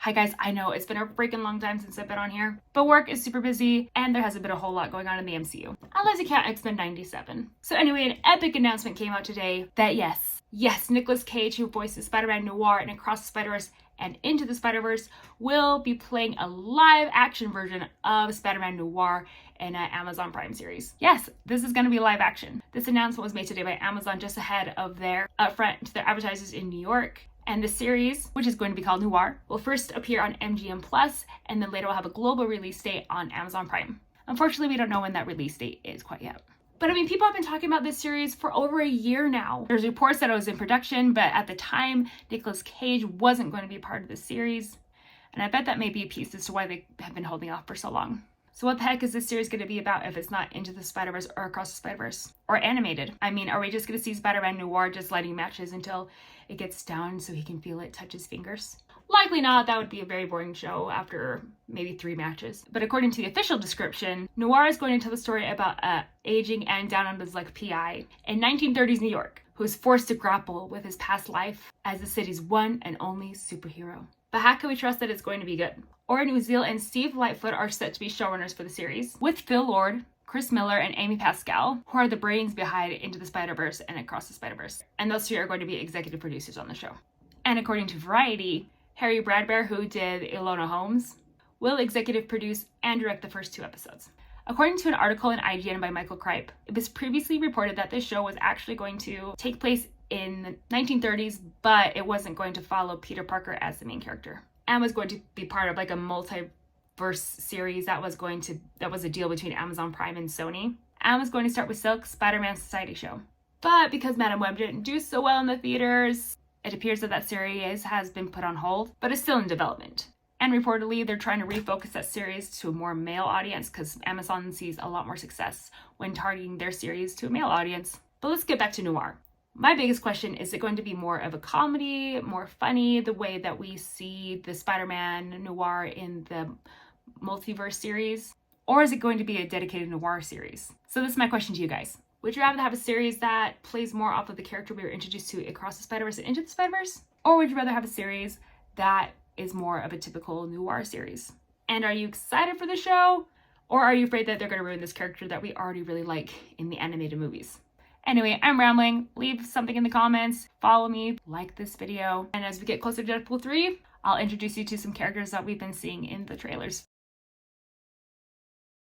Hi guys, I know it's been a freaking long time since I've been on here, but work is super busy and there hasn't been a whole lot going on in the MCU. Unless you count X-Men 97. So anyway, an epic announcement came out today that yes, Nicolas Cage, who voices Spider-Man Noir in Across the Spider-Verse and Into the Spider-Verse, will be playing a live action version of Spider-Man Noir in an Amazon Prime series. Yes, this is going to be live action. This announcement was made today by Amazon just ahead of their upfront to their advertisers in New York. And the series, which is going to be called Noir, will first appear on MGM Plus, and then later will have a global release date on Amazon Prime. Unfortunately, we don't know when that release date is quite yet. But I mean, people have been talking about this series for over a year now. There's reports that it was in production, but at the time, Nicolas Cage wasn't going to be part of the series. And I bet that may be a piece as to why they have been holding off for so long. So what the heck is this series going to be about if it's not Into the Spider-Verse or Across the Spider-Verse? Or animated? I mean, are we just going to see Spider-Man Noir just lighting matches until it gets down so he can feel it touch his fingers? Likely not. That would be a very boring show after maybe 3 matches. But according to the official description, Noir is going to tell the story about a aging and down on his luck PI in 1930s New York who is forced to grapple with his past life as the city's one and only superhero. But how can we trust that it's going to be good? Oren Uziel and Steve Lightfoot are set to be showrunners for the series, with Phil Lord, Chris Miller, and Amy Pascal, who are the brains behind Into the Spider-Verse and Across the Spider-Verse. And those 3 are going to be executive producers on the show. And according to Variety, Harry Bradbeer, who did Ilona Holmes, will executive produce and direct the first 2 episodes. According to an article in IGN by Michael Kripe, it was previously reported that this show was actually going to take place in the 1930s, but it wasn't going to follow Peter Parker as the main character. And was going to be part of like a multiverse series that was a deal between Amazon Prime and Sony. And was going to start with Silk, Spider-Man Society show. But because Madam Web didn't do so well in the theaters, it appears that series has been put on hold, but is still in development. And reportedly, they're trying to refocus that series to a more male audience because Amazon sees a lot more success when targeting their series to a male audience. But let's get back to Noir. My biggest question, is it going to be more of a comedy, more funny, the way that we see the Spider-Man Noir in the multiverse series? Or is it going to be a dedicated Noir series? So this is my question to you guys. Would you rather have a series that plays more off of the character we were introduced to Across the Spider-Verse and Into the Spider-Verse? Or would you rather have a series that is more of a typical Noir series? And are you excited for the show? Or are you afraid that they're going to ruin this character that we already really like in the animated movies? Anyway, I'm rambling. Leave something in the comments. Follow me. Like this video. And as we get closer to Deadpool 3, I'll introduce you to some characters that we've been seeing in the trailers.